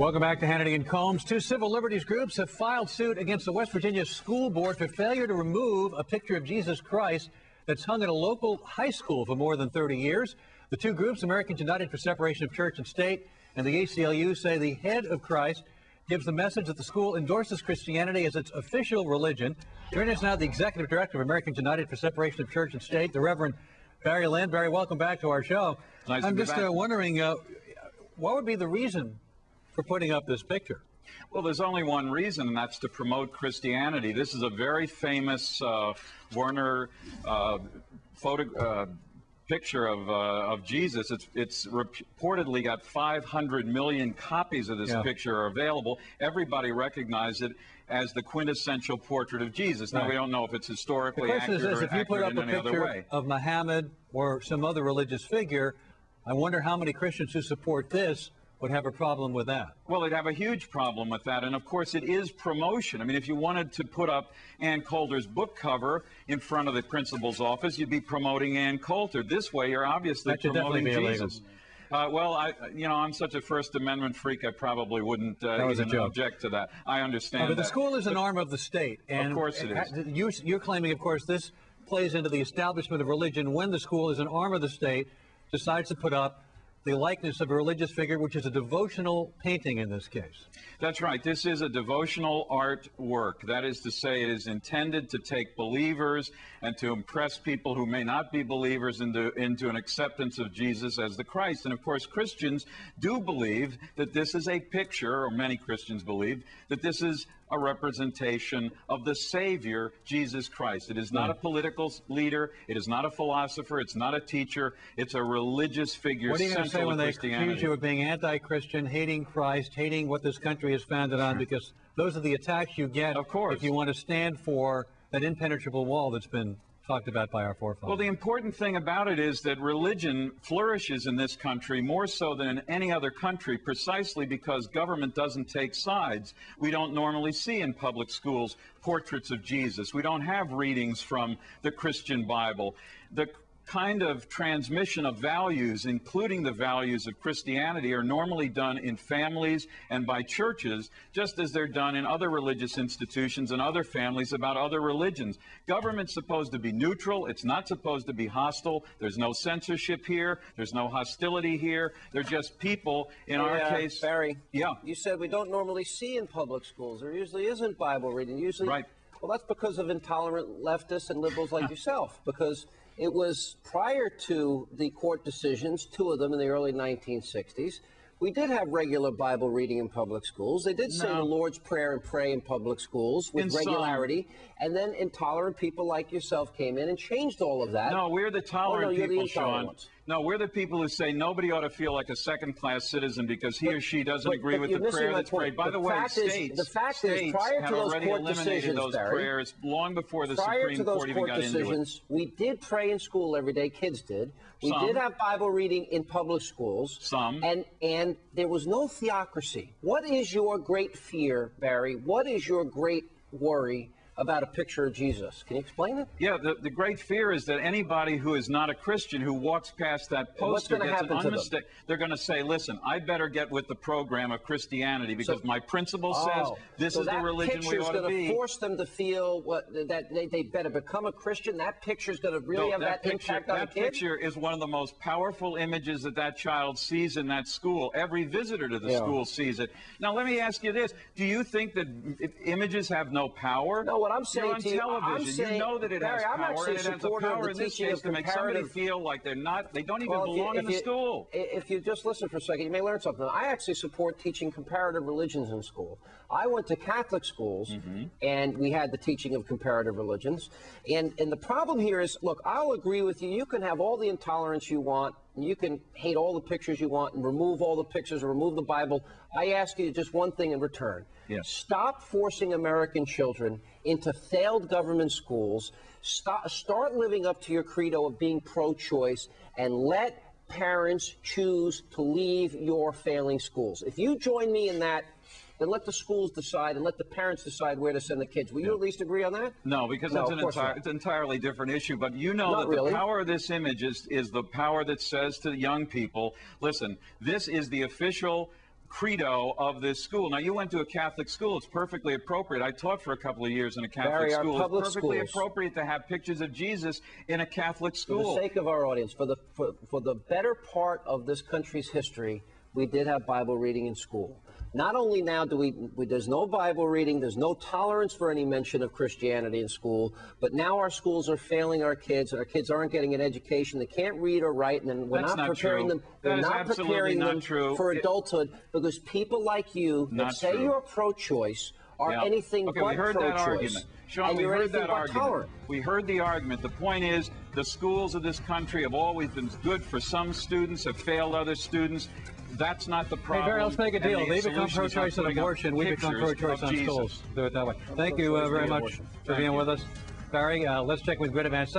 Welcome back to Hannity and Combs. Two civil liberties groups have filed suit against the West Virginia School Board for failure to remove a picture of Jesus Christ that's hung at a local high school for more than 30 years. The two groups, Americans United for Separation of Church and State and the ACLU, say the head of Christ gives the message that the school endorses Christianity as its official religion. Joining us now, the Executive Director of Americans United for Separation of Church and State, the Reverend Barry Lynn. Barry, welcome back to our show. Nice I'm to be just back. wondering, what would be the reason for putting up this picture? Well, there's only one reason, and that's to promote Christianity. This is a very famous Warner picture of Jesus. It's reportedly got 500 million copies of this picture are available. Everybody recognizes it as the quintessential portrait of Jesus. Now, we don't know if it's historically accurate or if you put up in a any other way. picture of Muhammad or some other religious figure, I wonder how many Christians who support this would have a problem with that. Well, they'd have a huge problem with that. And, of course, it is promotion. I mean, if you wanted to put up Ann Coulter's book cover in front of the principal's office, you'd be promoting Ann Coulter. This way, you're obviously promoting Jesus. Well, I'm such a First Amendment freak, I probably wouldn't object to that. I understand but that. the school is an arm of the state. And of course it is. You're claiming, of course, this plays into the establishment of religion when the school is an arm of the state, decides to put up the likeness of a religious figure, which is a devotional painting in this case. That's right. This is a devotional art work. That is to say, it is intended to take believers and to impress people who may not be believers into an acceptance of Jesus as the Christ. And of course, Christians do believe that this is a picture, or many Christians believe, that this is a representation of the Savior, Jesus Christ. It is not a political leader. It is not a philosopher. It's not a teacher. It's a religious figure. What are you going to say when they accuse you of being anti-Christian, hating Christ, hating what this country is founded on? Because those are the attacks you get if you want to stand for that impenetrable wall that's been talked about by our forefathers. Well, the important thing about it is that religion flourishes in this country more so than in any other country, precisely because government doesn't take sides. We don't normally see in public schools portraits of Jesus. We don't have readings from the Christian Bible. The kind of transmission of values, including the values of Christianity, are normally done in families and by churches, just as they're done in other religious institutions and other families about other religions. Government's supposed to be neutral. It's not supposed to be hostile. There's no censorship here. There's no hostility here. They're just people. In our case, Barry, you said we don't normally see in public schools. There usually isn't Bible reading. Usually, well, that's because of intolerant leftists and liberals like yourself, because it was prior to the court decisions, two of them in the early 1960s. We did have regular Bible reading in public schools. They did say the Lord's Prayer and pray in public schools with regularity. And then intolerant people like yourself came in and changed all of that. No, we're the tolerant people, Sean. No, we're the people who say nobody ought to feel like a second-class citizen because he or she doesn't agree with the prayer that's prayed. By the way, states have already eliminated those prayers long before the Supreme Court even got into it. We did pray in school every day. Kids did. We did have Bible reading in public schools. Some. And there was no theocracy. What is your great fear, Barry? What is your great worry about a picture of Jesus? Can you explain it? Yeah, the great fear is that anybody who is not a Christian who walks past that poster gets an unmistakable. They're going to say, listen, I better get with the program of Christianity because my principle says this is the religion we ought to be. So that picture is going to force them to feel that they better become a Christian? That picture is going to really have that impact on the kid? That picture is one of the most powerful images that child sees in that school. Every visitor to the school sees it. Now, let me ask you this. Do you think that images have no power? No, what I'm saying to you, I'm saying, you know that it has power, and it has the power in this case to make somebody feel like they don't even belong in the school. If you just listen for a second, you may learn something. I actually support teaching comparative religions in school. I went to Catholic schools, and we had the teaching of comparative religions. And the problem here is, look, I'll agree with you. You can have all the intolerance you want, and you can hate all the pictures you want and remove all the pictures or remove the Bible. I ask you just one thing in return. Stop forcing American children into failed government schools. Start living up to your credo of being pro-choice and let parents choose to leave your failing schools. If you join me in that, then let the schools decide and let the parents decide where to send the kids. Will you at least agree on that? No, because it's an entirely different issue. But you know that the power of this image is the power that says to young people, listen, this is the official credo of this school. Now, you went to a Catholic school. It's perfectly appropriate. I taught for a couple of years in a Catholic Barry, school. our public It's perfectly schools, appropriate to have pictures of Jesus in a Catholic school. For the sake of our audience, for the better part of this country's history, we did have Bible reading in school. Not only now there's no Bible reading, there's no tolerance for any mention of Christianity in school, but now our schools are failing our kids, and our kids aren't getting an education. They can't read or write, and then we're not preparing them. We're not preparing them for adulthood, because people like you that say you're pro-choice are anything but we heard that pro-choice. argument. Sean, we heard that argument. We heard the argument. The point is, the schools of this country have always been good for some students, have failed other students. That's not the problem. Hey, Barry, let's make a deal. They become pro-choice on abortion. We become pro-choice on schools. Do it that way. Thank you very much for being with us. Barry, let's check with Grid Advanced.